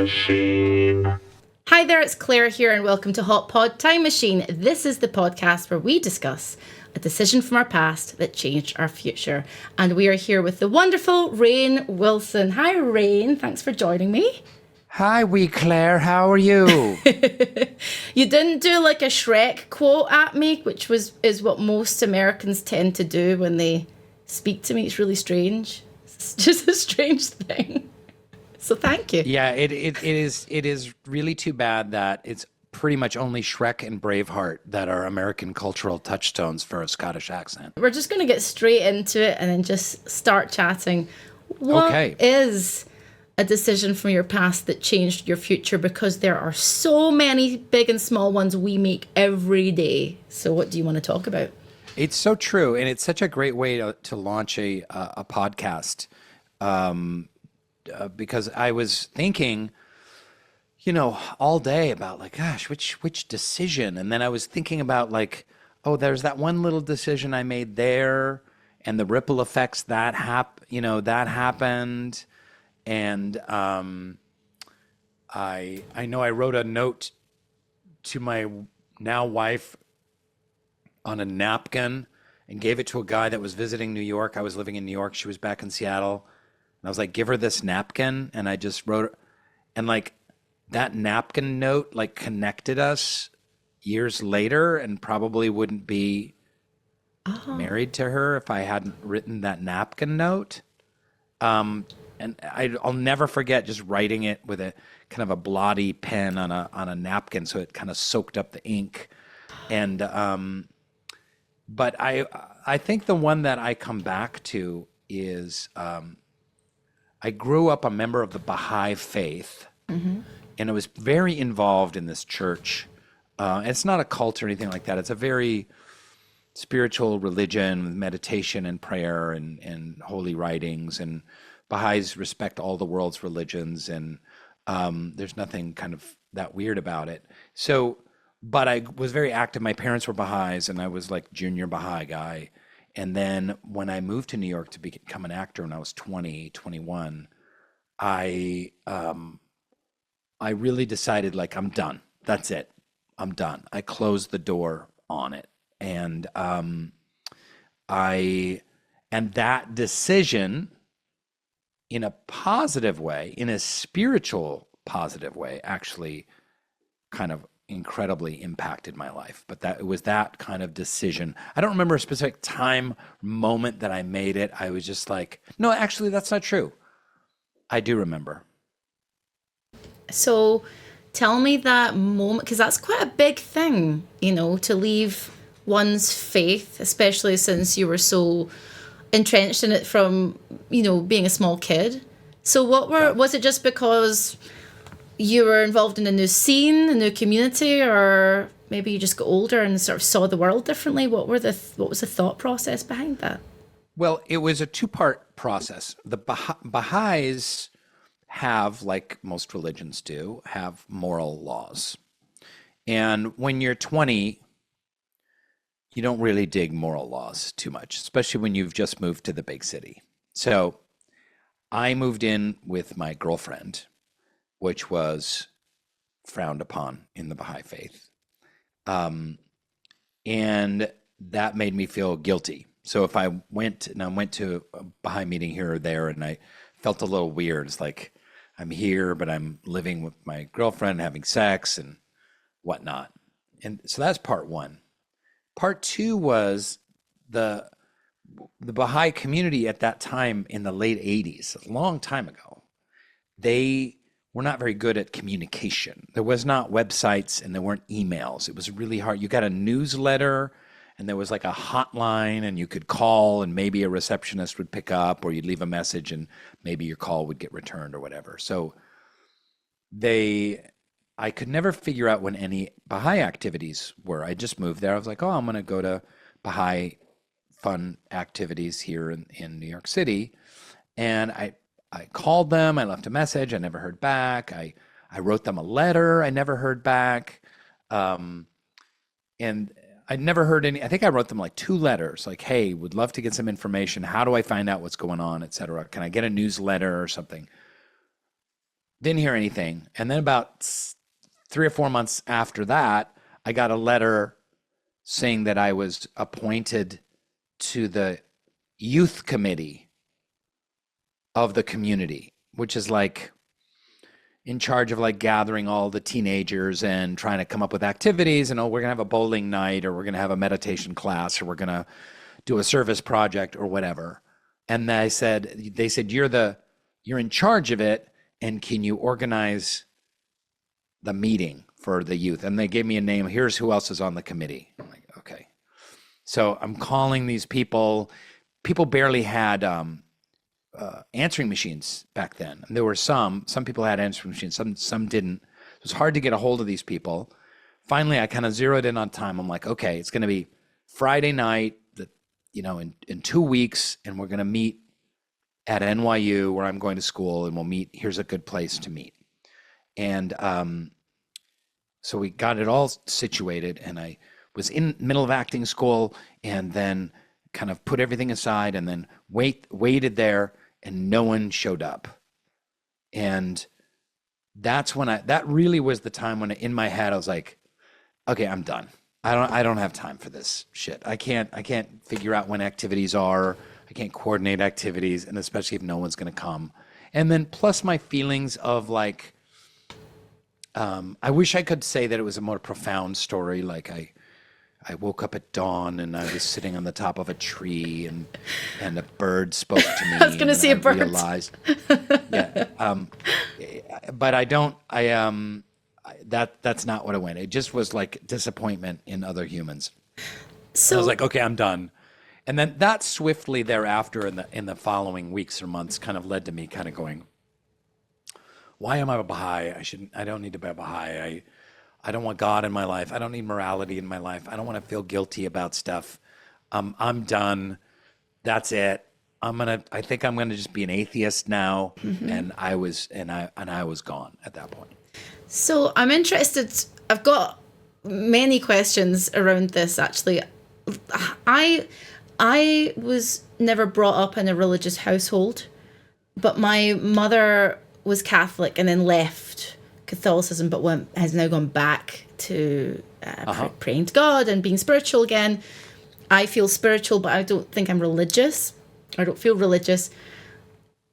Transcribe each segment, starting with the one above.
Machine. Hi there, it's Claire here, and welcome to Hot Pod Time Machine. This is the podcast where we discuss a decision from our past that changed our future. And we are here with the wonderful Rainn Wilson. Hi, Rainn. Thanks for joining me. Hi, wee Claire. How are you? You didn't do like a Shrek quote at me, which is what most Americans tend to do when they speak to me. It's really strange. It's just a strange thing. So thank you. Yeah, it is really too bad that it's pretty much only Shrek and Braveheart that are American cultural touchstones for a Scottish accent. We're just going to get straight into it and then just start chatting. What is a decision from your past that changed your future? Because there are so many big and small ones we make every day. So what do you want to talk about? It's so true, and it's such a great way to launch a podcast. Because I was thinking, all day about like, gosh, which decision? And then I was thinking about like, oh, there's that one little decision I made there, and the ripple effects that happened. And I know I wrote a note to my now wife on a napkin and gave it to a guy that was visiting New York. I was living in New York. She was back in Seattle. And I was like, give her this napkin. And I just wrote, and like that napkin note like connected us years later, and probably wouldn't be married to her if I hadn't written that napkin note. And I'll never forget just writing it with a kind of a blotty pen on a napkin, so it kind of soaked up the ink. And but I think the one that I come back to is I grew up a member of the Baha'i faith, and I was very involved in this church. It's not a cult or anything like that. It's a very spiritual religion with meditation and prayer and holy writings, and Baha'is respect all the world's religions, and there's nothing kind of that weird about it. So, but I was very active. My parents were Baha'is, and I was like junior Baha'i guy. And then when I moved to New York to become an actor when I was 20, 21, I really decided like, I'm done. That's it. I'm done. I closed the door on it. And that decision, in a positive way, in a spiritual positive way, actually kind of incredibly impacted my life. But that it was that kind of decision. I don't remember a specific time moment that I made it. I was just like, no, actually that's not true. I do remember. So tell me that moment, because that's quite a big thing, to leave one's faith, especially since you were so entrenched in it from, being a small kid. So was it just because you were involved in a new scene, a new community, or maybe you just got older and sort of saw the world differently? What was the thought process behind that? Well, it was a two-part process. The Baha'is have, like most religions do, have moral laws. And when you're 20, you don't really dig moral laws too much, especially when you've just moved to the big city. So I moved in with my girlfriend, which was frowned upon in the Baha'i faith. And that made me feel guilty. So if I went to a Baha'i meeting here or there and I felt a little weird, it's like I'm here, but I'm living with my girlfriend, having sex and whatnot. And so that's part one. Part two was the Baha'i community at that time in the late 80s, a long time ago. They were not very good at communication. There was not websites and there weren't emails. It was really hard. You got a newsletter and there was like a hotline and you could call and maybe a receptionist would pick up, or you'd leave a message and maybe your call would get returned or whatever. So I could never figure out when any Baha'i activities were. I just moved there. I was like, oh, I'm going to go to Baha'i fun activities here in New York City. And I called them. I left a message. I never heard back. I wrote them a letter. I never heard back. And I never heard any. I think I wrote them like 2 letters, like, hey, would love to get some information. How do I find out what's going on, et cetera? Can I get a newsletter or something? Didn't hear anything. And then about 3 or 4 months after that, I got a letter saying that I was appointed to the youth committee of the community, which is like in charge of like gathering all the teenagers and trying to come up with activities. And, oh, we're going to have a bowling night, or we're going to have a meditation class, or we're going to do a service project or whatever. And they said, you're in charge of it. And can you organize the meeting for the youth? And they gave me a name. Here's who else is on the committee. I'm like, okay. So I'm calling these people. People barely had answering machines back then. And there were some people had answering machines, some didn't. It was hard to get a hold of these people. Finally, I kind of zeroed in on time. I'm like, okay, it's going to be Friday night, in 2 weeks, and we're going to meet at NYU where I'm going to school, and we'll meet. Here's a good place to meet. And so we got it all situated, and I was in the middle of acting school, and then kind of put everything aside, and then waited there, and no one showed up. And that's when that really was the time when in my head I was like, okay, I'm done. I don't have time for this shit. I can't figure out when activities are. I can't coordinate activities, and especially if no one's going to come. And then plus my feelings of like, I wish I could say that it was a more profound story. Like I woke up at dawn and I was sitting on the top of a tree, and a bird spoke to me. I was going to say a bird. Realized, yeah. But I don't. That's not what it went. It just was like disappointment in other humans. So I was like, okay, I'm done. And then that swiftly thereafter, in the following weeks or months, kind of led to me kind of going, why am I a Baha'i? I don't need to be a Baha'i. I don't want God in my life. I don't need morality in my life. I don't want to feel guilty about stuff. I'm done. That's it. I think I'm gonna just be an atheist now. Mm-hmm. And I was gone at that point. So I'm interested. I've got many questions around this, actually. I was never brought up in a religious household, but my mother was Catholic and then left Catholicism, but has now gone back to praying to God and being spiritual again. I feel spiritual, but I don't think I'm religious. I don't feel religious.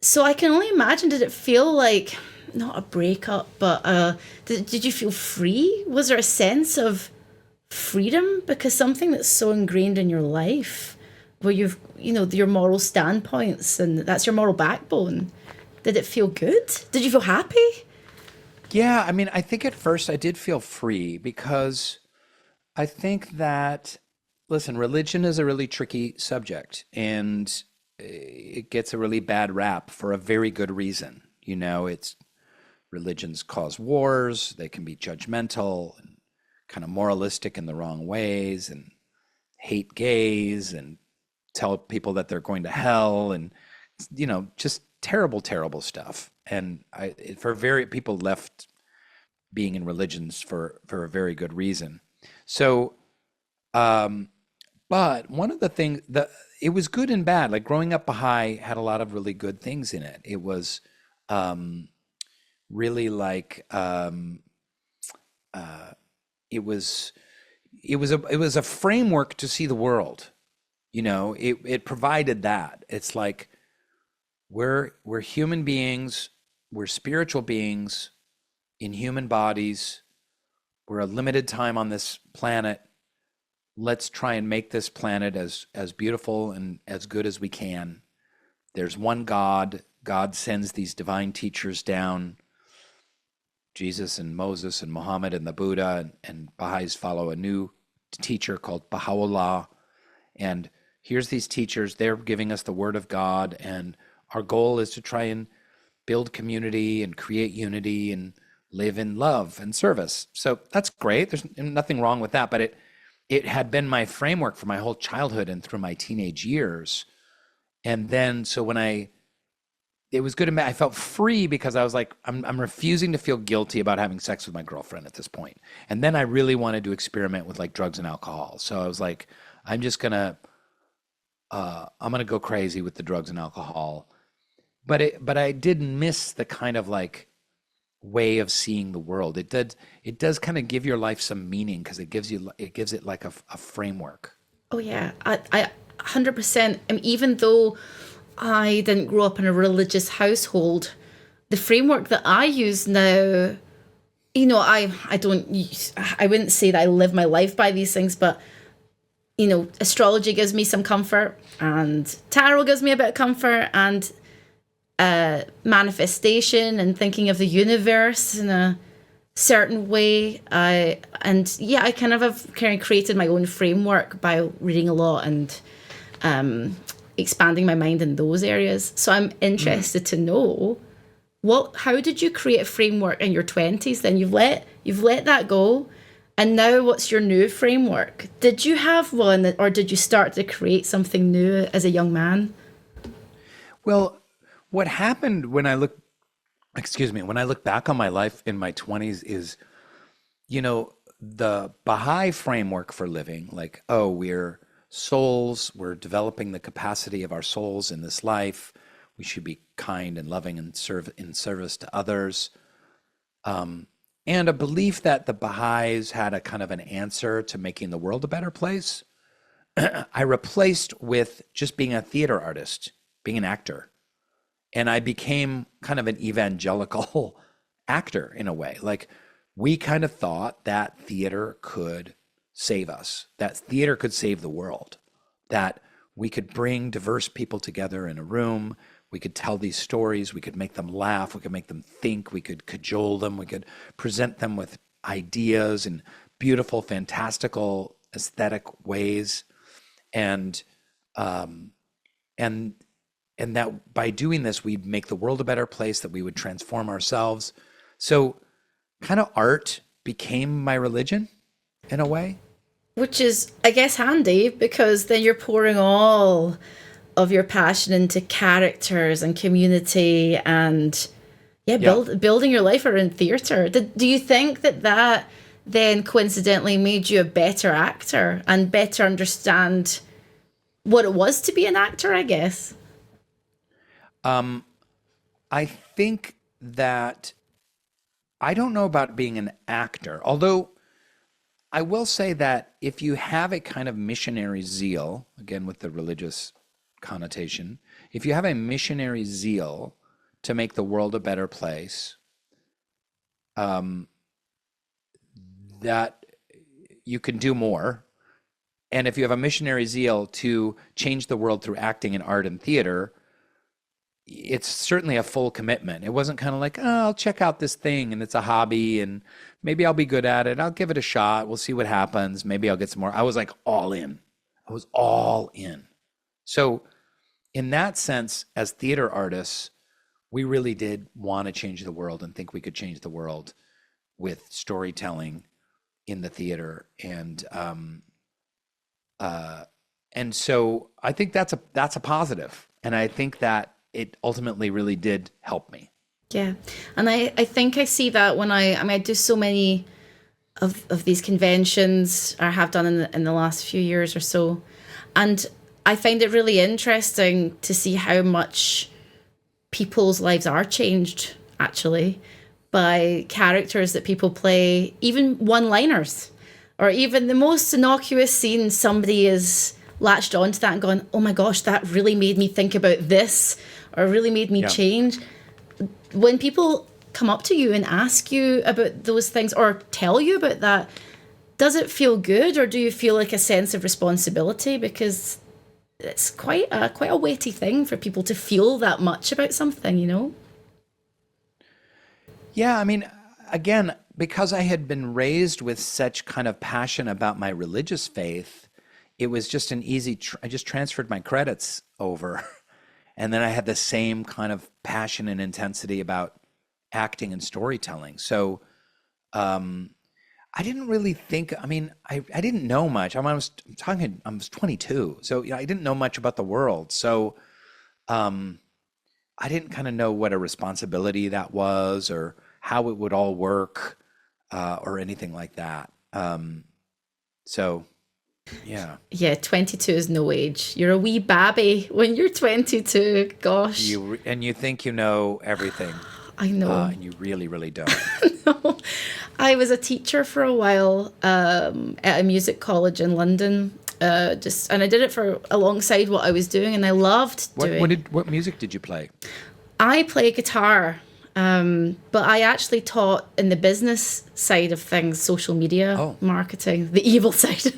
So I can only imagine, did it feel like, not a breakup, but did you feel free? Was there a sense of freedom? Because something that's so ingrained in your life, where you've, your moral standpoints, and that's your moral backbone, did it feel good? Did you feel happy? Yeah, I mean, I think at first I did feel free, because I think that, listen, religion is a really tricky subject, and it gets a really bad rap for a very good reason. Religions cause wars, they can be judgmental and kind of moralistic in the wrong ways, and hate gays and tell people that they're going to hell, and just terrible, terrible stuff. And people left being in religions for a very good reason. So, but one of the things it was good and bad. Like growing up Baha'i had a lot of really good things in it. It was really like it was a framework to see the world. It provided that. It's like we're human beings, we're spiritual beings in human bodies. We're a limited time on this planet. Let's try and make this planet as beautiful and as good as we can. There's one God. God sends these divine teachers down, Jesus and Moses and Muhammad and the Buddha, and Baha'is follow a new teacher called Baha'u'llah. And here's these teachers, they're giving us the word of God, and our goal is to try and build community and create unity and live in love and service. So that's great. There's nothing wrong with that, but it had been my framework for my whole childhood and through my teenage years. And then, so when it was good and bad, I felt free because I was like, I'm refusing to feel guilty about having sex with my girlfriend at this point. And then I really wanted to experiment with like drugs and alcohol. So I was like, I'm gonna go crazy with the drugs and alcohol. But I did miss the kind of like way of seeing the world. It does kind of give your life some meaning because it gives it like a framework. Oh yeah, I 100%. I mean, even though I didn't grow up in a religious household, the framework that I use now, I don't I wouldn't say that I live my life by these things, but astrology gives me some comfort, and tarot gives me a bit of comfort, and manifestation and thinking of the universe in a certain way. I kind of have created my own framework by reading a lot and expanding my mind in those areas. So I'm interested to know how did you create a framework in your 20s? Then you've let that go. And now what's your new framework? Did you have one, or did you start to create something new as a young man? Well, what happened when I look back on my life in my 20s is, the Baha'i framework for living, like, oh, we're souls, we're developing the capacity of our souls in this life. We should be kind and loving and serve in service to others. And a belief that the Baha'is had a kind of an answer to making the world a better place, I replaced with just being a theater artist, being an actor. And I became kind of an evangelical actor in a way. Like, we kind of thought that theater could save us, that theater could save the world, that we could bring diverse people together in a room. We could tell these stories. We could make them laugh. We could make them think. We could cajole them. We could present them with ideas in beautiful, fantastical, aesthetic ways. And that by doing this, we'd make the world a better place, that we would transform ourselves. So kind of art became my religion in a way. Which is, I guess, handy, because then you're pouring all of your passion into characters and community and building your life around theatre. Do you think that then coincidentally made you a better actor and better understand what it was to be an actor, I guess? I think that I don't know about being an actor, although I will say that if you have a kind of missionary zeal, again with the religious connotation, if you have a missionary zeal to make the world a better place, that you can do more. And if you have a missionary zeal to change the world through acting and art and theater, it's certainly a full commitment. It wasn't kind of like, oh, I'll check out this thing and it's a hobby and maybe I'll be good at it. I'll give it a shot. We'll see what happens. Maybe I'll get some more. I was like all in. I was all in. So in that sense, as theater artists, we really did want to change the world and think we could change the world with storytelling in the theater. And so I think that's a positive. And I think that it ultimately really did help me. Yeah. And I think I see that when I do so many of these conventions, or have done in the last few years or so. And I find it really interesting to see how much people's lives are changed, actually, by characters that people play, even one-liners, or even the most innocuous scene, somebody is latched onto that and gone, oh my gosh, that really made me think about this, or really made me change. When people come up to you and ask you about those things or tell you about that, does it feel good, or do you feel like a sense of responsibility? Because it's quite a weighty thing for people to feel that much about something, Yeah, I mean, again, because I had been raised with such kind of passion about my religious faith, it was just an easy, I just transferred my credits over. And then I had the same kind of passion and intensity about acting and storytelling. So I didn't really think, I mean, I didn't know much. I was 22. So I didn't know much about the world. So I didn't kind of know what a responsibility that was or how it would all work or anything like that. So yeah. Yeah, 22 is no age. You're a wee babby when you're 22. Gosh. And you think you know everything. I know. And you really, really don't. I was a teacher for a while at a music college in London. And I did it for alongside what I was doing, and I loved doing. What music did you play? I play guitar, but I actually taught in the business side of things, social media marketing, the evil side.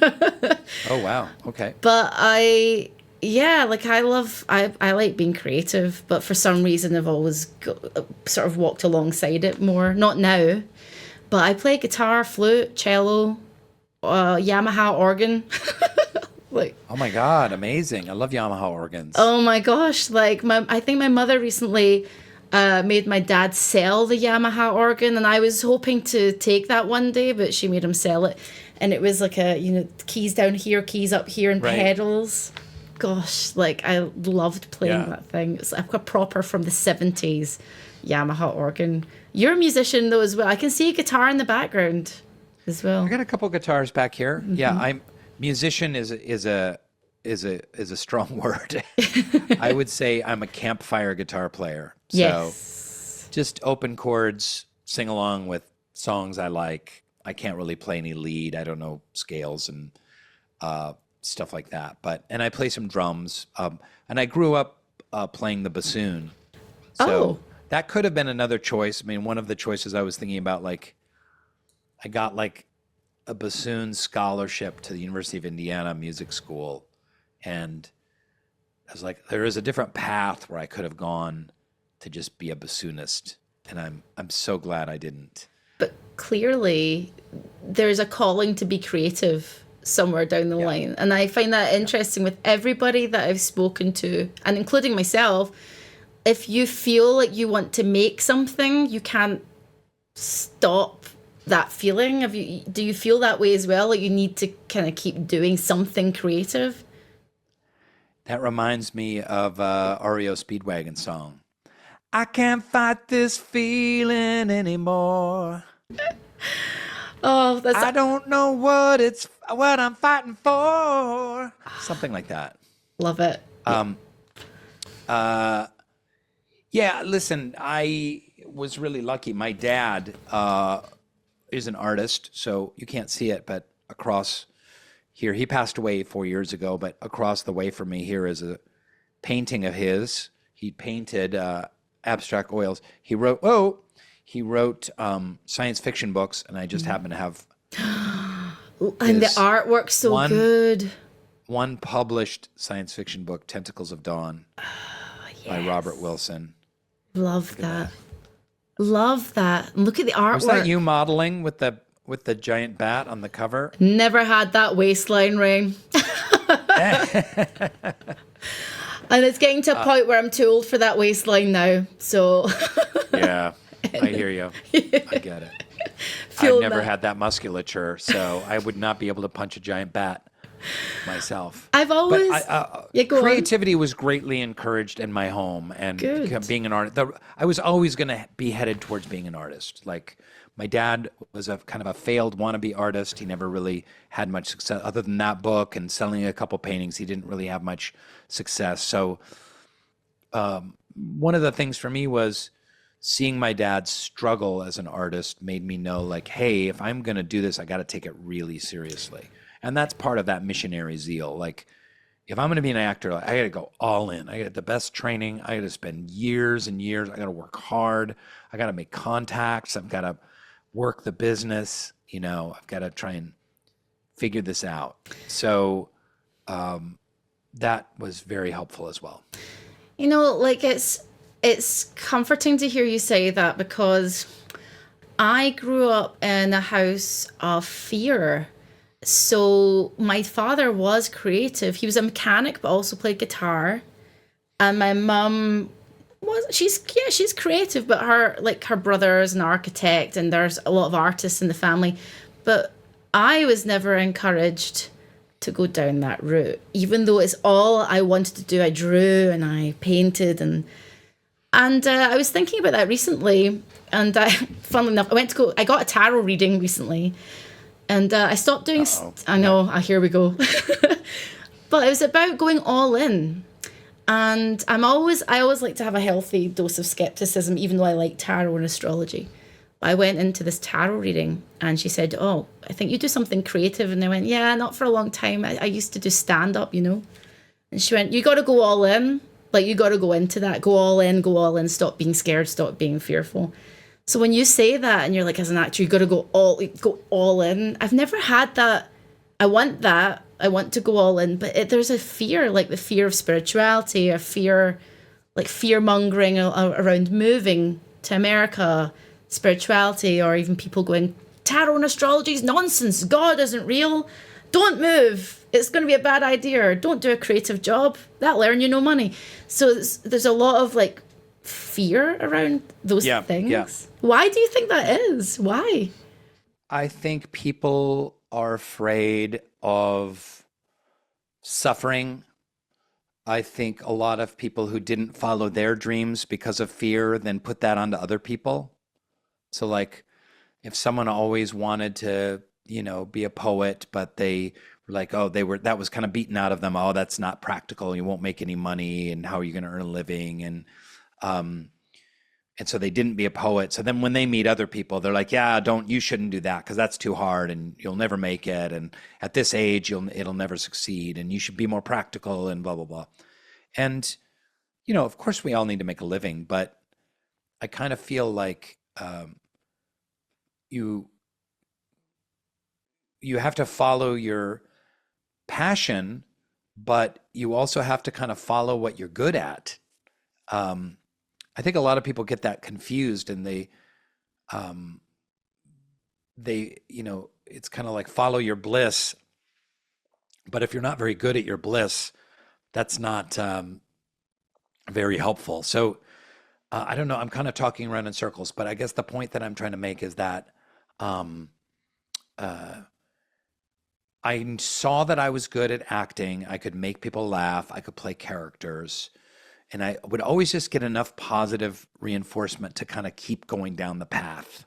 Oh wow, okay. But I like being creative, but for some reason I've always sort of walked alongside it more. Not now, but I play guitar, flute, cello, Yamaha organ. Oh my God, amazing. I love Yamaha organs. Oh my gosh, I think my mother recently made my dad sell the Yamaha organ, and I was hoping to take that one day, but she made him sell it. And it was like keys down here, keys up here, and pedals. Gosh, I loved playing that thing. It's like a proper from the 70s Yamaha organ. You're a musician though as well. I can see a guitar in the background as well. I got a couple guitars back here. Mm-hmm. Yeah, musician is a strong word. I would say I'm a campfire guitar player. So yes. Just open chords, sing along with songs I like. I can't really play any lead. I don't know scales and stuff like that. And I play some drums. And I grew up playing the bassoon. So that could have been another choice. I mean, one of the choices I was thinking about, I got a bassoon scholarship to the University of Indiana Music School. And I was like, there is a different path where I could have gone to just be a bassoonist. And I'm so glad I didn't. But clearly there's a calling to be creative somewhere down the line. And I find that interesting with everybody that I've spoken to, and including myself. If you feel like you want to make something, you can't stop that feeling. Do you feel that way as well? Like you need to kind of keep doing something creative? That reminds me of REO Speedwagon song. I can't fight this feeling anymore. I don't know what I'm fighting for. Something like that. Love it. Yeah, listen, I was really lucky. My dad is an artist, so you can't see it, but across here, he passed away 4 years ago, but across the way from me here is a painting of his. He painted abstract oils. He wrote science fiction books, and I just happen to have and the artwork's so good. One published science fiction book, Tentacles of Dawn, by Rainn Wilson. Love that. Love that. Look at the artwork. Was that you modeling with the giant bat on the cover? Never had that waistline, Rainn. And it's getting to a point where I'm too old for that waistline now. So yeah, I hear you. I get it. I've never had that musculature, so I would not be able to punch a giant bat myself. I've always creativity was greatly encouraged in my home, and being an artist, I was always going to be headed towards being an artist. Like my dad was a kind of a failed wannabe artist. He never really had much success other than that book and selling a couple paintings. He didn't really have much success. So one of the things for me was seeing my dad struggle as an artist made me know, like, hey, if I'm going to do this, I got to take it really seriously. And that's part of that missionary zeal. Like, if I'm going to be an actor, I got to go all in. I got the best training. I got to spend years and years. I got to work hard. I got to make contacts. I've got to work the business. I've got to try and figure this out. So that was very helpful as well. It's comforting to hear you say that, because I grew up in a house of fear. So my father was creative. He was a mechanic, but also played guitar. And my mum she's creative, but her brother is an architect, and there's a lot of artists in the family. But I was never encouraged to go down that route, even though it's all I wanted to do. I drew and I painted, and I was thinking about that recently. And funnily enough, I got a tarot reading recently. And I stopped doing... I know, here we go. But it was about going all in. And I always like to have a healthy dose of skepticism, even though I like tarot and astrology. I went into this tarot reading and she said, "Oh, I think you do something creative." And I went, "Yeah, not for a long time. I used to do stand up, you know." And she went, "You got to go all in. Like, you got to go into that. Go all in. Stop being scared. Stop being fearful." So when you say that and you're like, as an actor, you got to go all in. I've never had that. I want that. I want to go all in. But there's a fear, like the fear of spirituality, a fear, like fear mongering around moving to America, spirituality, or even people going, tarot and astrology is nonsense. God isn't real. Don't move. It's going to be a bad idea. Or don't do a creative job. That'll earn you no money. So there's a lot of like fear around those things. Yeah. Why do you think that is? Why? I think people are afraid of suffering. I think a lot of people who didn't follow their dreams because of fear then put that onto other people. So like if someone always wanted to, be a poet, but they were like, that was kind of beaten out of them. Oh, that's not practical. You won't make any money. And how are you going to earn a living? And so they didn't be a poet. So then when they meet other people, they're like, yeah, you shouldn't do that because that's too hard and you'll never make it. And at this age, it'll never succeed and you should be more practical and blah, blah, blah. And, of course we all need to make a living, but I kind of feel like you have to follow your passion, but you also have to kind of follow what you're good at. I think a lot of people get that confused and they, it's kind of like follow your bliss. But if you're not very good at your bliss, that's not very helpful. So I don't know, I'm kind of talking around in circles, but I guess the point that I'm trying to make is that I saw that I was good at acting. I could make people laugh. I could play characters. And I would always just get enough positive reinforcement to kind of keep going down the path.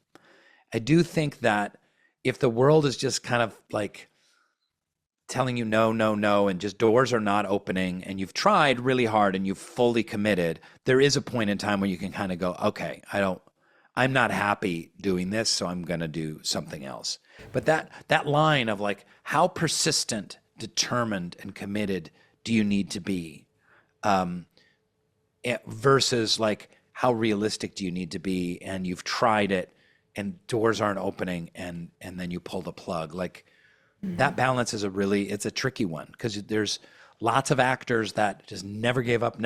I do think that if the world is just kind of like telling you no, no, no, and just doors are not opening and you've tried really hard and you've fully committed, there is a point in time where you can kind of go, okay, I'm not happy doing this, so I'm going to do something else. But that line of like, how persistent, determined, and committed do you need to be? Versus like how realistic do you need to be and you've tried it and doors aren't opening and then you pull the plug. Like that balance is it's a tricky one because there's lots of actors that just never gave up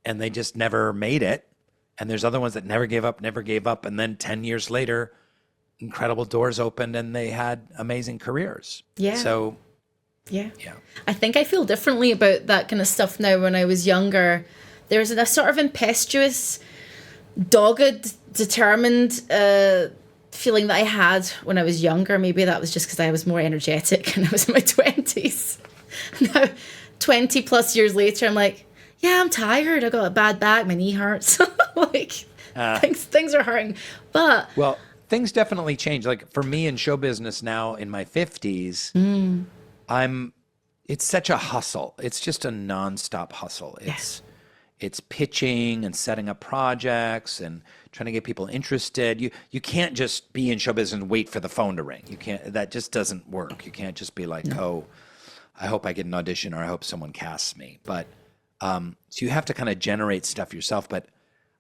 and they just never made it. And there's other ones that never gave up and then 10 years later incredible doors opened and they had amazing careers. Yeah. So yeah. I think I feel differently about that kind of stuff now. When I was younger, there's a sort of impetuous, dogged, determined feeling that I had when I was younger. Maybe that was just because I was more energetic and I was in my 20s. Now, 20 plus years later, I'm like, yeah, I'm tired. I got a bad back. My knee hurts. Like, things are hurting. But well, things definitely change. Like for me in show business now in my 50s, it's such a hustle. It's just a nonstop hustle. It's pitching and setting up projects and trying to get people interested. You can't just be in show business and wait for the phone to ring. You can't, that just doesn't work. You can't just be like, oh, I hope I get an audition or I hope someone casts me. But so you have to kind of generate stuff yourself. But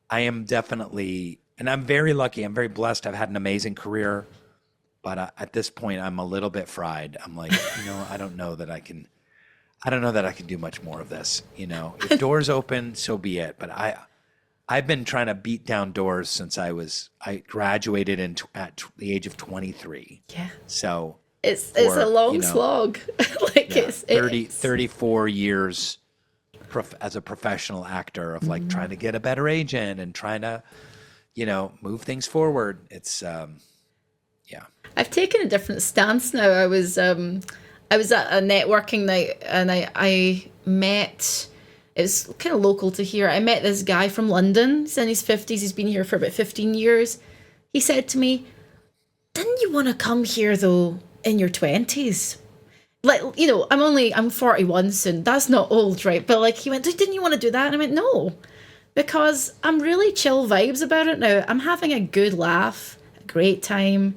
I am definitely, and I'm very lucky. I'm very blessed. I've had an amazing career. But at this point, I'm a little bit fried. I'm like, I don't know that I can do much more of this. If doors open, so be it. But I've been trying to beat down doors since I graduated at the age of 23. Yeah. So it's a long slog. Like yeah, 34 years as a professional actor of like trying to get a better agent and trying to, move things forward. It's yeah. I've taken a different stance now. I was at a networking night and I met, it was kind of local to here. I met this guy from London. He's in his 50s. He's been here for about 15 years. He said to me, didn't you want to come here though in your 20s? like, I'm 41 soon. That's not old, right? But like he went, didn't you want to do that? And I went, no, because I'm really chill vibes about it now. I'm having a good laugh, a great time.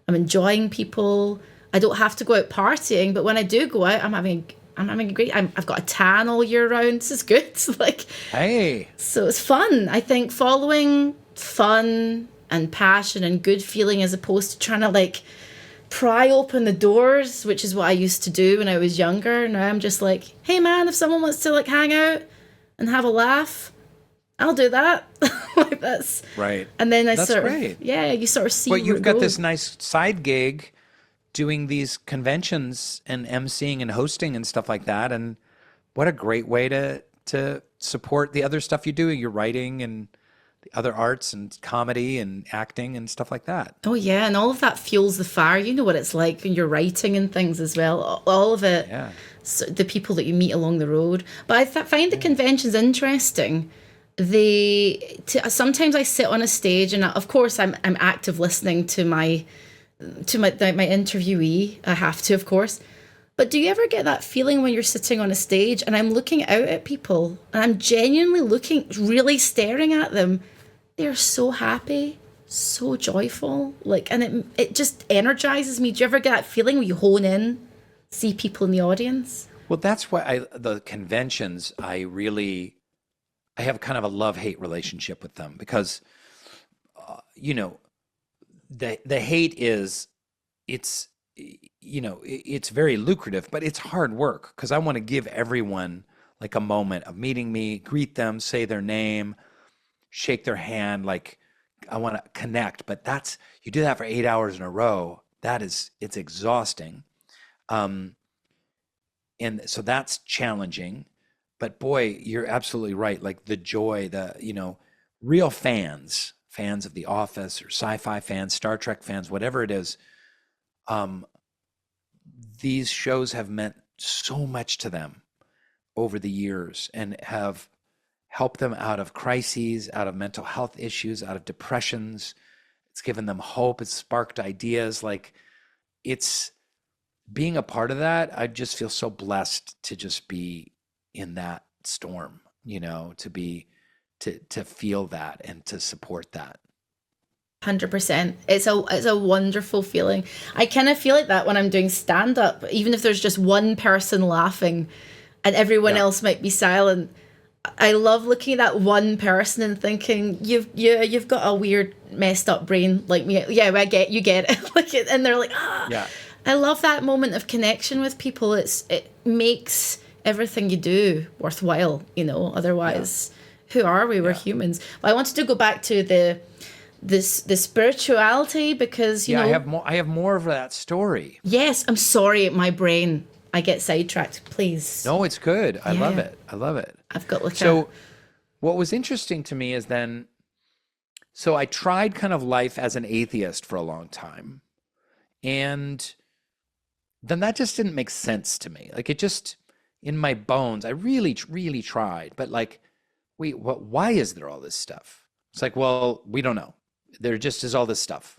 I'm enjoying people. I don't have to go out partying, but when I do go out, I'm having a great. I've got a tan all year round. This is good. Like, Hey, so it's fun. I think following fun and passion and good feeling as opposed to trying to like pry open the doors, which is what I used to do when I was younger. Now I'm just like, hey man, if someone wants to like hang out and have a laugh, I'll do that. Like that's right. and then I That's sort great. of yeah, you sort of see But where you've it got goes. this nice side gig doing these conventions and emceeing and hosting and stuff like that. And what a great way to support the other stuff you do, your writing and the other arts and comedy and acting and stuff like that. Oh yeah, and all of that fuels the fire. You know what it's like when you're writing and things as well. All of it, Yeah. so the people that you meet along the road. But find the conventions interesting. Sometimes I sit on a stage, and of course I'm active listening to my interviewee. I have to, of course. But do you ever get that feeling when you're sitting on a stage and I'm looking out at people and I'm genuinely looking, really staring at them? They're so happy, so joyful, like, and it just energizes me. Do you ever get that feeling when you hone in, see people in the audience? Well, that's why the conventions, I have kind of a love-hate relationship with them because, you know, the hate is, it's, it's very lucrative, but it's hard work because I want to give everyone like a moment of meeting me, greet them, say their name, shake their hand, like I want to connect. But you do that for 8 hours in a row. It's exhausting. Um, and so that's challenging. But boy, you're absolutely right. Like the joy, real fans of The Office or sci-fi fans, Star Trek fans, whatever it is, um, these shows have meant so much to them over the years and have helped them out of crises, out of mental health issues, out of depressions. It's given them hope. It's sparked ideas. Like it's being a part of that. I just feel so blessed to just be in that storm, to feel that and to support that. 100%. It's a wonderful feeling. I kind of feel like that when I'm doing stand up, even if there's just one person laughing and everyone Yeah. else might be silent. I love looking at that one person and thinking you've got a weird messed up brain like me. Yeah, I get it. Like and they're like, ah. Yeah. I love that moment of connection with people. It makes everything you do worthwhile, otherwise who are we? We're Yeah. humans. But I wanted to go back to the spirituality because Yeah, I have more of that story. yes, I'm sorry, my brain, I get sidetracked, please. No, it's good. I love Yeah. it. I love it. I've got like So what was interesting to me is so I tried kind of life as an atheist for a long time. And then that just didn't make sense to me. Like it just in my bones, I really, really tried. But like, wait, why is there all this stuff? It's like, well, we don't know. There just is all this stuff.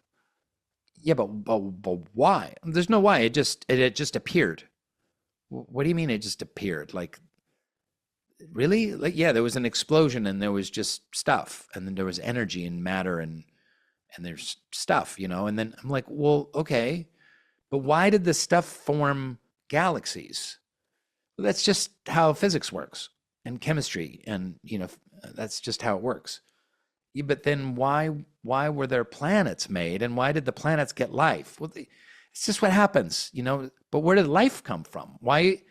Yeah, but why? There's no why. It just appeared. What do you mean it just appeared? Like, really? Like, yeah, there was an explosion and there was just stuff, and then there was energy and matter and there's stuff, and then I'm like, well, okay, but why did the stuff form galaxies? Well, that's just how physics works and chemistry, and that's just how it works. Yeah, but then why were there planets made, and why did the planets get life? Well, it's just what happens, But where did life come from? Why?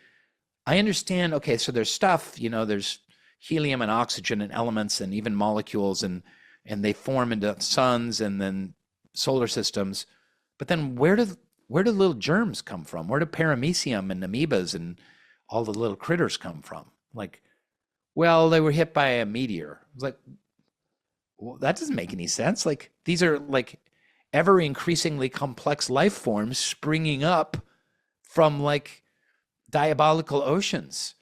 I understand. Okay, so there's stuff, there's helium and oxygen and elements and even molecules, and they form into suns and then solar systems. But then where do little germs come from? Where do paramecium and amoebas and all the little critters come from? Like, well, they were hit by a meteor. It's like, well, that doesn't make any sense. Like, these are like ever increasingly complex life forms springing up from like diabolical oceans.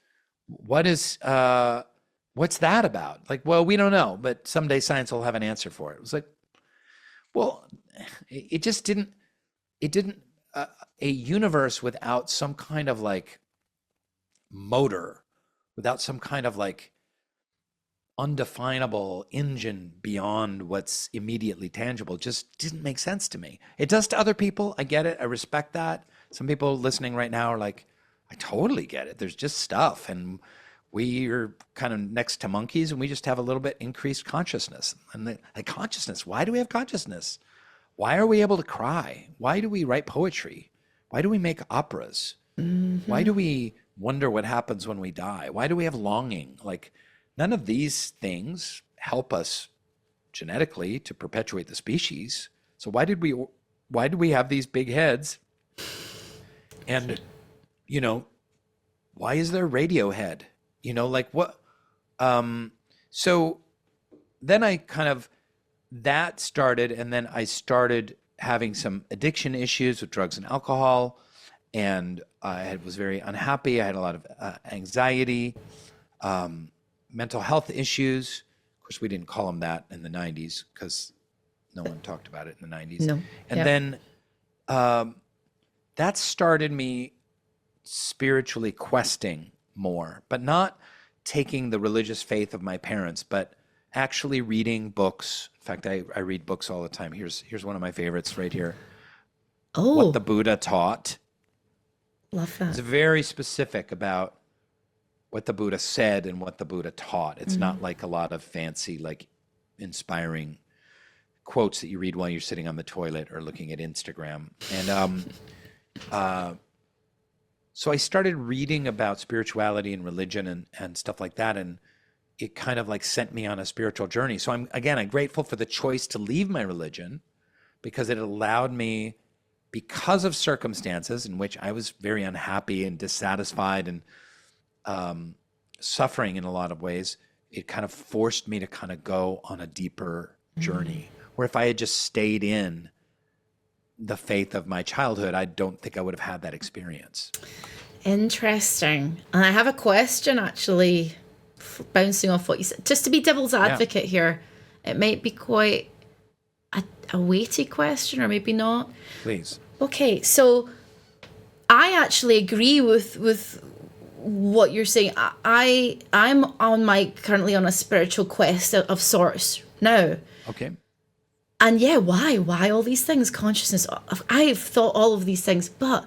What's that about? Like, well, we don't know, but someday science will have an answer for it. It was like, well, it just didn't a universe without some kind of like motor, without some kind of like undefinable engine beyond what's immediately tangible, just didn't make sense to me. It does to other people. I get it. I respect that. Some people listening right now are like, I totally get it. There's just stuff, and we are kind of next to monkeys, and we just have a little bit increased consciousness. And like consciousness, why do we have consciousness? Why are we able to cry? Why do we write poetry? Why do we make operas? Why do we wonder what happens when we die? Why do we have longing? Like, none of these things help us genetically to perpetuate the species. So why did we have these big heads? And, you know, why is there Radiohead? You know, like what? So then I kind of, that started, and then I started having some addiction issues with drugs and alcohol, and I was very unhappy. I had a lot of anxiety, mental health issues. Of course, we didn't call them that in the 90s because no one talked about it in the 90s. No. And Yeah. then that started me spiritually questing more, but not taking the religious faith of my parents, but actually reading books. In fact, I read books all the time. Here's one of my favorites right here. Oh, What the Buddha Taught. love It's that. very specific about what the Buddha said and what the Buddha taught. It's not like a lot of fancy, like inspiring quotes that you read while you're sitting on the toilet or looking at Instagram. And so I started reading about spirituality and religion and stuff like that. And it kind of like sent me on a spiritual journey. So I'm grateful for the choice to leave my religion because it allowed me, because of circumstances in which I was very unhappy and dissatisfied and suffering in a lot of ways, it kind of forced me to kind of go on a deeper journey. Where if I had just stayed in the faith of my childhood, I don't think I would have had that experience. Interesting. And I have a question actually, bouncing off what you said. Just to be devil's advocate here, it might be quite a weighty question, or maybe not. Please. Okay, so I actually agree with what you're saying. I'm currently on a spiritual quest of sorts now. Okay. And yeah, why all these things? Consciousness. I've thought all of these things, but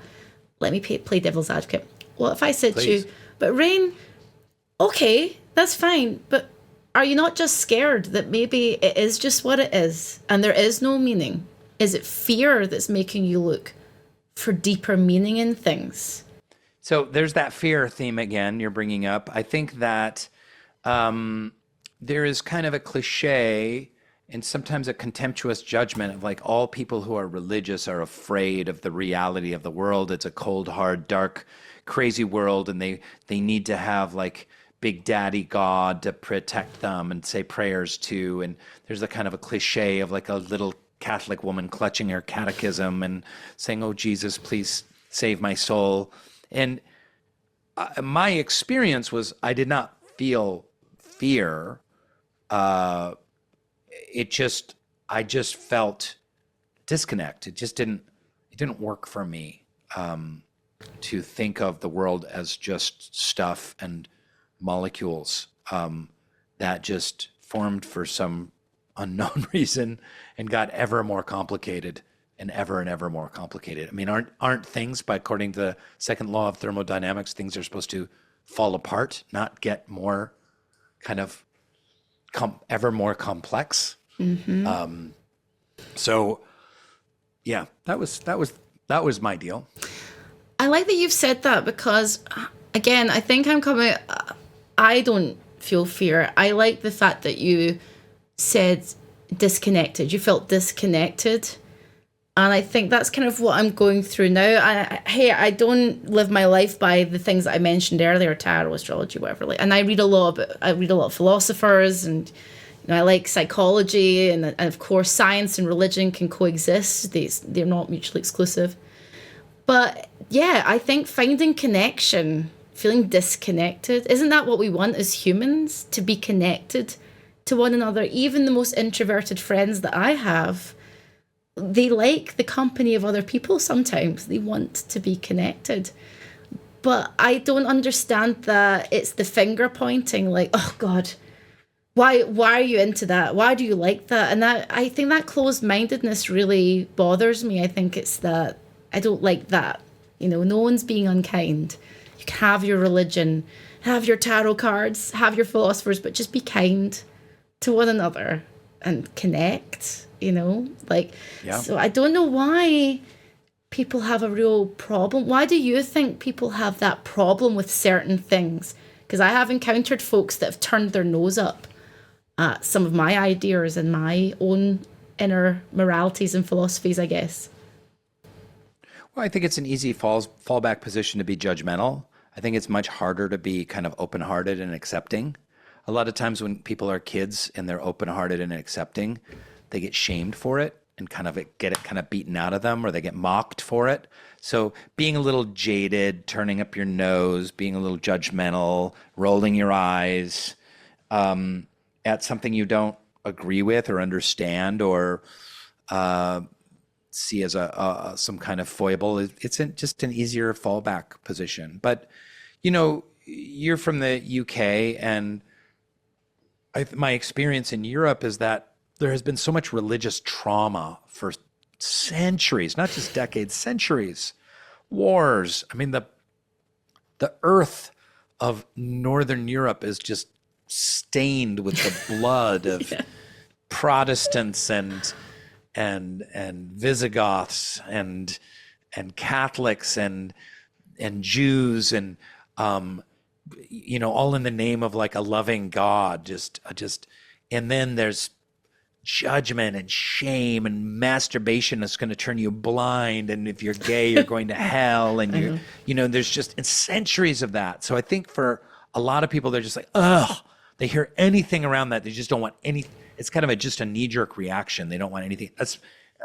let me play devil's advocate. What if I said to you, but Rainn, okay, that's fine, but are you not just scared that maybe it is just what it is and there is no meaning? Is it fear that's making you look for deeper meaning in things? So there's that fear theme again you're bringing up. I think that there is kind of a cliche and sometimes a contemptuous judgment of like all people who are religious are afraid of the reality of the world. It's a cold, hard, dark, crazy world, and they need to have like Big Daddy God to protect them and say prayers to. And there's a kind of a cliche of like a little Catholic woman clutching her catechism and saying, "Oh, Jesus, please save my soul." And my experience was I did not feel fear. I just felt disconnect. It didn't work for me to think of the world as just stuff and molecules that just formed for some unknown reason and got ever more complicated and ever more complicated. I mean, aren't things, by according to the second law of thermodynamics, things are supposed to fall apart, not get more kind of ever more complex? Mm-hmm. So yeah, that was my deal. I like that you've said that because, again, I think I don't feel fear. I like the fact that you said disconnected. You felt disconnected. And I think that's kind of what I'm going through now. I don't live my life by the things that I mentioned earlier, tarot, astrology, whatever. And I read a lot of philosophers, and I like psychology, and of course science and religion can coexist. They're not mutually exclusive. But yeah, I think finding connection, feeling disconnected, isn't that what we want as humans? To be connected to one another. Even the most introverted friends that I have, they like the company of other people sometimes. They want to be connected. But I don't understand that it's the finger pointing, like, oh God, why are you into that? Why do you like that? And that, I think that closed-mindedness really bothers me. I think it's that I don't like that. No one's being unkind. You can have your religion, have your tarot cards, have your philosophers, but just be kind to one another and connect, Yeah. So I don't know why people have a real problem. Why do you think people have that problem with certain things? Because I have encountered folks that have turned their nose up at some of my ideas and my own inner moralities and philosophies, I guess. Well, I think it's an easy fallback position to be judgmental. I think it's much harder to be kind of open-hearted and accepting. A lot of times when people are kids and they're open-hearted and accepting, they get shamed for it and get it kind of beaten out of them, or they get mocked for it. So being a little jaded, turning up your nose, being a little judgmental, rolling your eyes at something you don't agree with or understand or see as some kind of foible, it's just an easier fallback position. But you're from the UK, and my experience in Europe is that there has been so much religious trauma for centuries, not just decades, centuries, wars. I mean, the earth of Northern Europe is just stained with the blood of Protestants and Visigoths and Catholics and Jews and all in the name of like a loving God. And then there's judgment and shame, and masturbation is going to turn you blind, and if you're gay you're going to hell, and there's just centuries of that. So I think for a lot of people, they're just like, ugh, they hear anything around that, they just don't want any. It's kind of just a knee-jerk reaction. They don't want anything. That's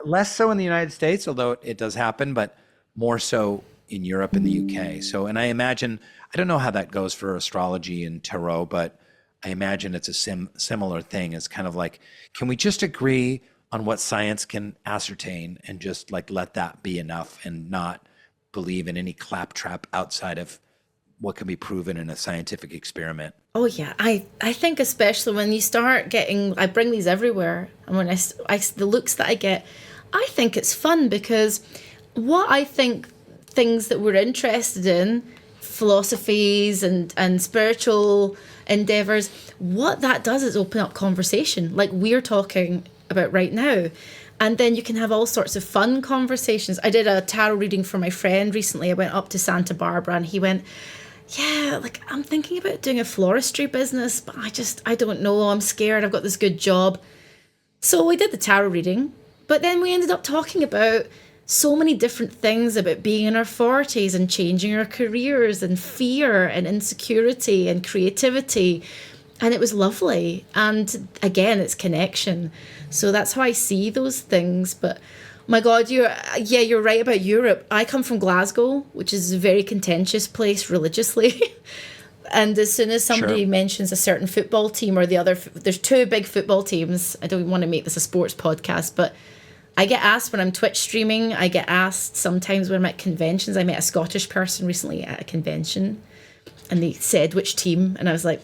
less so in the United States, although it does happen, but more so in Europe and the UK. So, and I imagine, I don't know how that goes for astrology and tarot, but I imagine it's a similar thing. It's kind of like, can we just agree on what science can ascertain and just like let that be enough and not believe in any claptrap outside of what can be proven in a scientific experiment? Oh yeah, I think especially when you start getting, I bring these everywhere, and when the looks that I get, I think it's fun because what I think things that we're interested in, philosophies and spiritual endeavors, what that does is open up conversation like we're talking about right now. And then you can have all sorts of fun conversations. I did a tarot reading for my friend recently. I went up to Santa Barbara and he went, yeah, like I'm thinking about doing a floristry business, but I don't know. I'm scared. I've got this good job. So we did the tarot reading, but then we ended up talking about so many different things about being in our 40s and changing our careers and fear and insecurity and creativity. And it was lovely. And again, it's connection. So that's how I see those things. But my God, you're right about Europe. I come from Glasgow, which is a very contentious place religiously. And as soon as somebody mentions a certain football team or the other, there's two big football teams. I don't want to make this a sports podcast, but I get asked when I'm Twitch streaming. I get asked sometimes when I'm at conventions. I met a Scottish person recently at a convention, and they said which team, and I was like,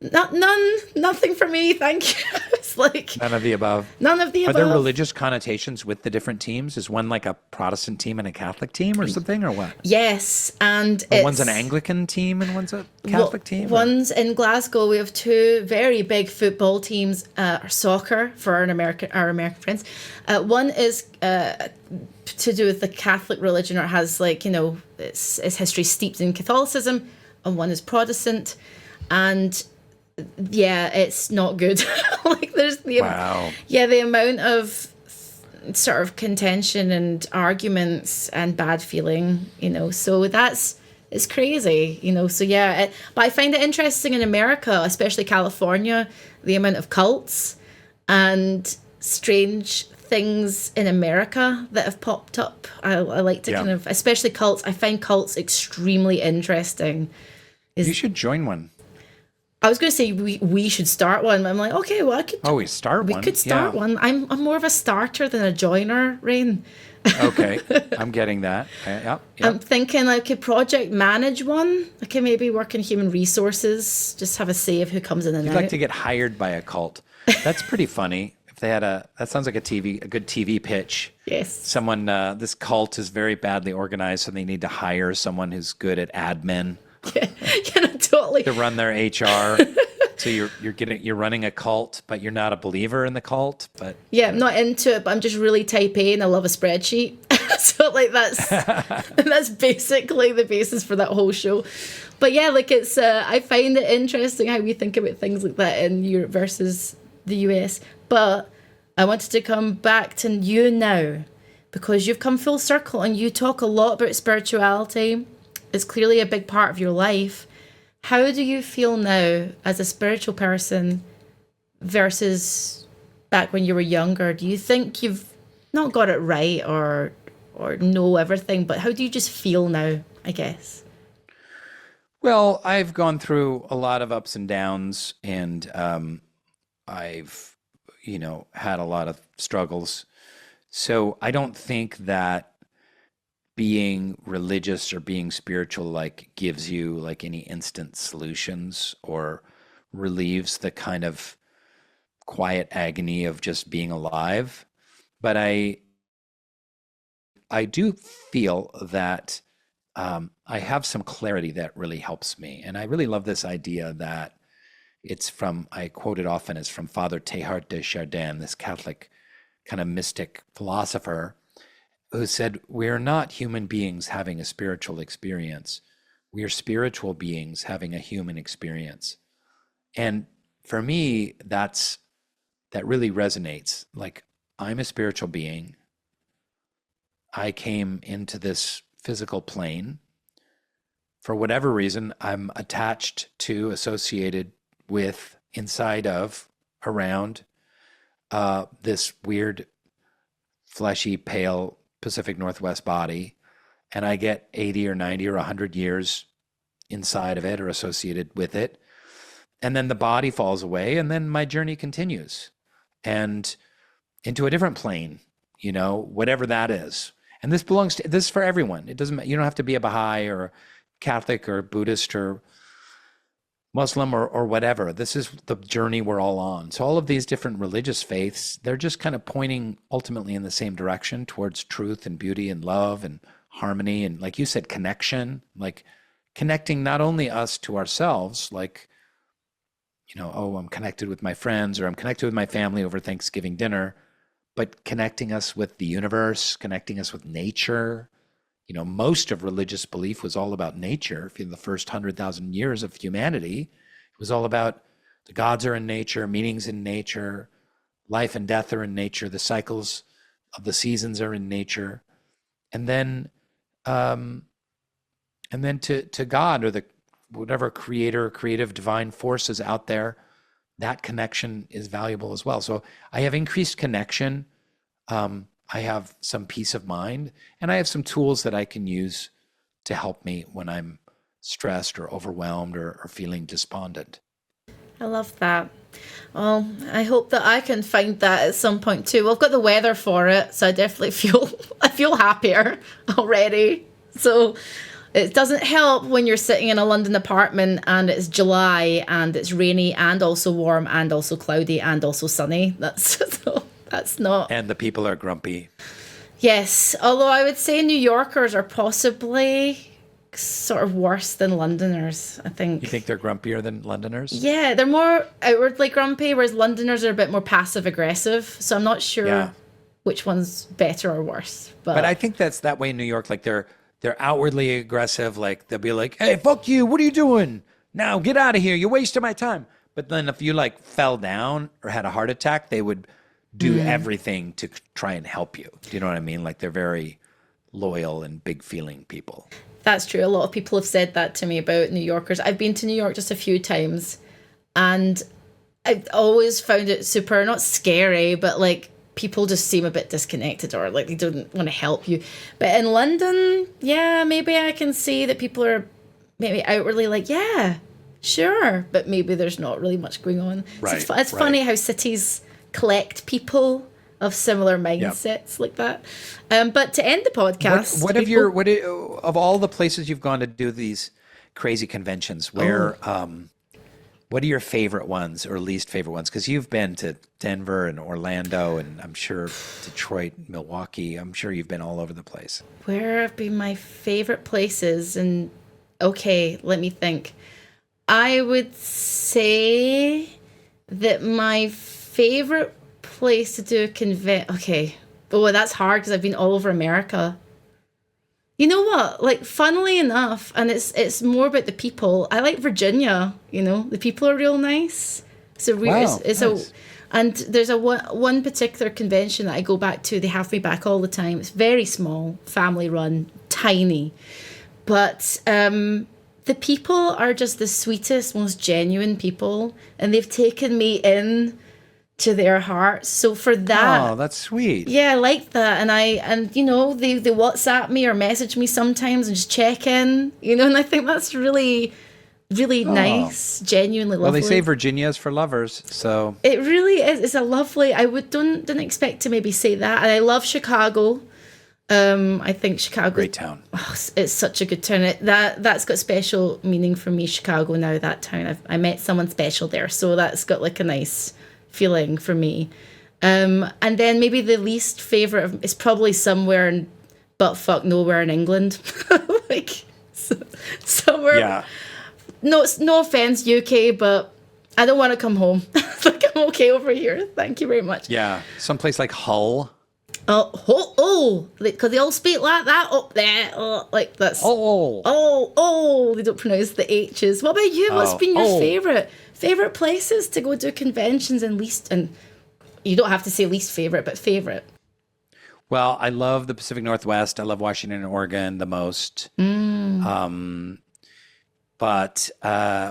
nothing for me, thank you. It's like none of the above. None of the above. Are there religious connotations with the different teams? Is one like a Protestant team and a Catholic team or something, or what? Yes, and one's an Anglican team and one's a Catholic team? One's in Glasgow. We have two very big football teams, soccer for our American friends. One is to do with the Catholic religion, or it has its history steeped in Catholicism, and one is Protestant. And yeah, it's not good. Like there's the amount of sort of contention and arguments and bad feeling, so it's crazy, so yeah, but I find it interesting in America, especially California, the amount of cults and strange things in America that have popped up. I like to kind of, especially cults, I find cults extremely interesting. You should join one. I was going to say we should start one. I'm like, okay, well, Oh, we start we one. could start Yeah. one. I'm more of a starter than a joiner, Rain. Okay. I'm getting that. Yep. I'm Yep. thinking I could project manage one. I can maybe work in human resources, just have a say of who comes in and You'd out. like to get hired by a cult. That's pretty funny. If they had that sounds like a good TV pitch. Yes. Someone, this cult is very badly organized, so they need to hire someone who's good at admin Totally. to run their HR. So you're running a cult, but you're not a believer in the cult. But Yeah, I'm not into it, but I'm just really type A and I love a spreadsheet. So like that's basically the basis for that whole show. But yeah, like it's I find it interesting how we think about things like that in Europe versus the US. But I wanted to come back to you now because you've come full circle and you talk a lot about spirituality. It's clearly a big part of your life. How do you feel now as a spiritual person versus back when you were younger? Do you think you've not got it right or know everything, but how do you just feel now, I guess? well, I've gone through a lot of ups and downs, and I've had a lot of struggles. So I don't think that being religious or being spiritual like gives you like any instant solutions or relieves the kind of quiet agony of just being alive. But I do feel that I have some clarity that really helps me. And I really love this idea that I quote it often, as from Father Teilhard de Chardin, this Catholic kind of mystic philosopher, who said, we are not human beings having a spiritual experience. We are spiritual beings having a human experience. And for me, that really resonates. Like, I'm a spiritual being. I came into this physical plane. For whatever reason, I'm attached to, associated with, inside of, around this weird, fleshy, pale Pacific Northwest body. And I get 80 or 90 or 100 years inside of it or associated with it. And then the body falls away, and then my journey continues and into a different plane, whatever that is. And this is for everyone. It doesn't, you don't have to be a Baha'i or Catholic or Buddhist or Muslim or whatever. This is the journey we're all on. So all of these different religious faiths, they're just kind of pointing ultimately in the same direction towards truth and beauty and love and harmony. And like you said, connection, like connecting not only us to ourselves, like, oh, I'm connected with my friends or I'm connected with my family over Thanksgiving dinner, but connecting us with the universe, connecting us with nature. Most of religious belief was all about nature. In the first 100,000 years of humanity, it was all about the gods are in nature, meanings in nature, life and death are in nature, the cycles of the seasons are in nature, and then to God or the whatever creator, creative, divine forces out there, that connection is valuable as well. So I have increased connection. I have some peace of mind, and I have some tools that I can use to help me when I'm stressed or overwhelmed or feeling despondent. I love that. Well, I hope that I can find that at some point too. Well, I've got the weather for it, so I definitely I feel happier already. So it doesn't help when you're sitting in a London apartment and it's July and it's rainy and also warm and also cloudy and also sunny. That's not. And the people are grumpy. Yes, although I would say New Yorkers are possibly sort of worse than Londoners, I think. You think they're grumpier than Londoners? Yeah, they're more outwardly grumpy, whereas Londoners are a bit more passive aggressive. So I'm not sure which one's better or worse. But I think that's that way in New York. Like they're outwardly aggressive. Like they'll be like, "Hey, fuck you! What are you doing? Now get out of here! You're wasting my time." But then if you like fell down or had a heart attack, they would do everything to try and help you. Do you know what I mean? Like they're very loyal and big feeling people. That's true. A lot of people have said that to me about New Yorkers. I've been to New York just a few times, and I've always found it super, not scary, but like people just seem a bit disconnected or like they don't want to help you. But in London, yeah, maybe I can see that people are maybe outwardly like, yeah, Sure, but maybe there's not really much going on. Right, So it's right. funny how cities collect people of similar mindsets like that. But to end the podcast, Of all the places you've gone to do these crazy conventions, what are your favorite ones or least favorite ones? Because you've been to Denver and Orlando, and I'm sure Detroit, Milwaukee. I'm sure you've been all over the place. where have been my favorite places? And okay, let me think. I would say that my favorite place to do a convent. Okay, oh, that's hard because I've been all over America. You know what? Like, funnily enough, and it's more about the people. I like Virginia. You know, the people are real nice. It's a real, Wow, it's nice. and there's one particular convention that I go back to. They have me back all the time. It's very small, family run, tiny, but the people are just the sweetest, most genuine people, and they've taken me in to their hearts. So for that, Oh, that's sweet. yeah, I like that. And you know, they WhatsApp me or message me sometimes and just check in, you know, and I think that's really, really nice, genuinely Well, lovely. they say Virginia's for lovers, so It really is. It's a lovely. I didn't expect to maybe say that. And I love Chicago. I think Chicago. great town. Oh, it's such a good town. That's got special meaning for me. Chicago now. That town. I met someone special there, so that's got like a nice feeling for me. And then maybe the least favorite is probably somewhere in but fuck nowhere in England, like somewhere. Yeah. No offense, UK, but I don't want to come home. Like I'm okay over here. Thank you very much. Yeah. Someplace like Hull. Because they all speak like that up there. Oh, like that's. Oh. They don't pronounce the H's. What about you? What's been your favorite places to go do conventions and least? And you don't have to say least favorite, but favorite. Well, I love the Pacific Northwest. I love Washington and Oregon the most. But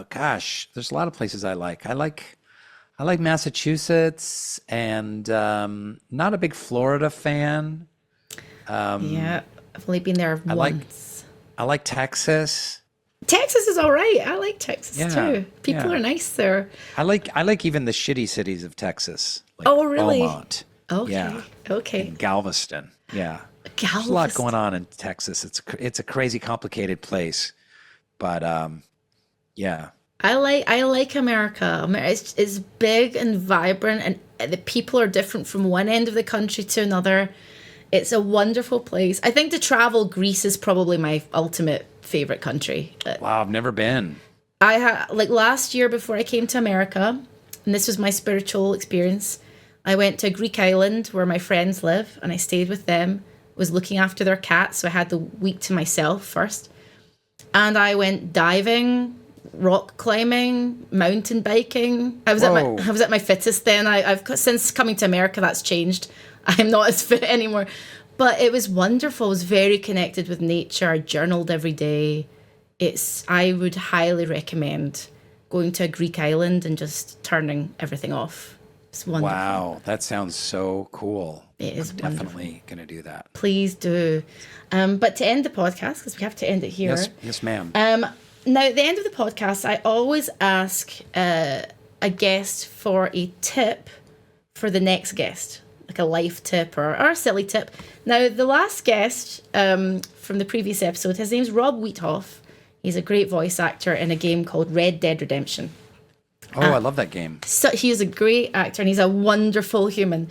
gosh, there's a lot of places I like. I like Massachusetts, and not a big Florida fan. Yeah, I've only been there like- once. I like Texas. Texas is all right. I like Texas Yeah, too. People yeah. are nice there. I like even the shitty cities of Texas. Like Oh, really? Beaumont. Okay. Yeah. Okay. And Galveston. Yeah. There's a lot Galveston. going on in Texas. It's a crazy complicated place. But yeah. I like America. It's big and vibrant, and the people are different from one end of the country to another. It's a wonderful place. I think to travel, Greece is probably my ultimate favorite country. Wow, I've never been. I had like last year before I came to America, and this was my spiritual experience. I went to a Greek island where my friends live, and I stayed with them. Was looking after their cats, so I had the week to myself first. And I went diving, rock climbing, mountain biking. I was Whoa. at my fittest then. I've since coming to America, that's changed. I'm not as fit anymore. But it was wonderful. I was very connected with nature. I journaled every day. I would highly recommend going to a Greek island and just turning everything off. It's wonderful. Wow, that sounds so cool. It is I'm wonderful. definitely going to do that. Please do. But to end the podcast, because we have to end it here. Yes, ma'am. Now, at the end of the podcast, I always ask a guest for a tip for the next guest, like a life tip or a silly tip. Now, the last guest from the previous episode, his name's Rob Wheathoff. He's a great voice actor in a game called Red Dead Redemption. I love that game. So he is a great actor and he's a wonderful human.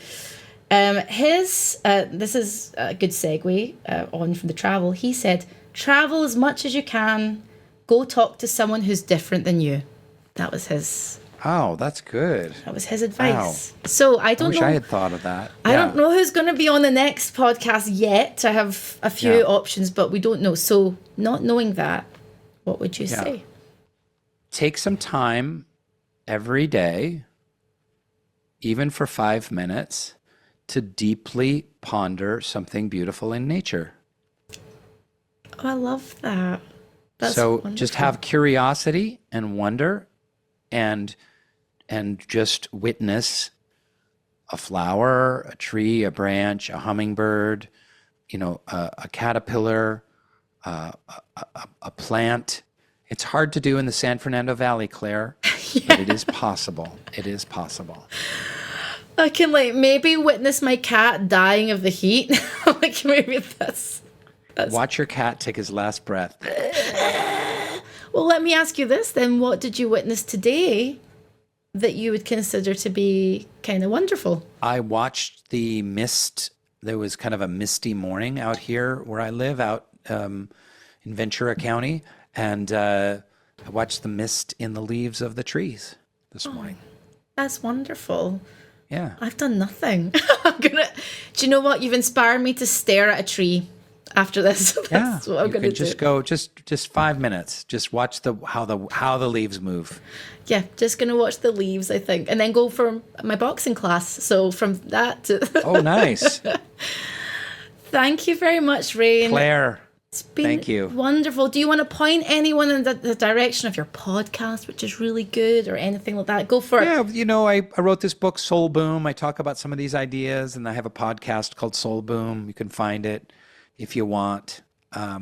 This is a good segue on from the travel. He said, travel as much as you can. Go talk to someone who's different than you. That was his Oh, that's good. advice. So I I don't wish know. I had thought of that. I Yeah. don't know who's going to be on the next podcast yet. I have a few Yeah. options, but we don't know. So not knowing that, what would you say? Take some time every day, even for 5 minutes, to deeply ponder something beautiful in nature. Oh, I love that. That's So wonderful. just have curiosity and wonder and just witness a flower, a tree, a branch, a hummingbird, a caterpillar, a plant, It's hard to do in the San Fernando Valley, Claire, but it is possible. It is possible. I can like maybe witness my cat dying of the heat. Like maybe that's Watch your cat take his last breath. Well, let me ask you this then. What did you witness today that you would consider to be kind of wonderful? I watched the mist. There was kind of a misty morning out here where I live, out in Ventura County. And I watched the mist in the leaves of the trees this morning. That's wonderful. Yeah. I've done nothing. Do you know what? You've inspired me to stare at a tree after this. That's what I'm going to do. Just go, just 5 minutes. Just watch how the leaves move. Yeah, just going to watch the leaves, I think, and then go for my boxing class. So from that to Oh, nice. Thank you very much, Rainn. Claire, It's been thank you. Wonderful. Do you want to point anyone in the direction of your podcast, which is really good, or anything like that? Go for it. Yeah, I wrote this book, Soul Boom. I talk about some of these ideas, and I have a podcast called Soul Boom. You can find it if you want. Or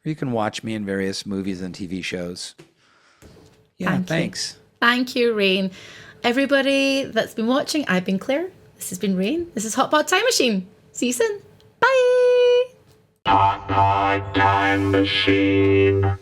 you can watch me in various movies and TV shows. Yeah, thanks. Thank you, Rainn. Everybody that's been watching, I've been Claire. This has been Rainn. This is Hot Pod Time Machine. See you soon. Bye. Hot Pod Time Machine.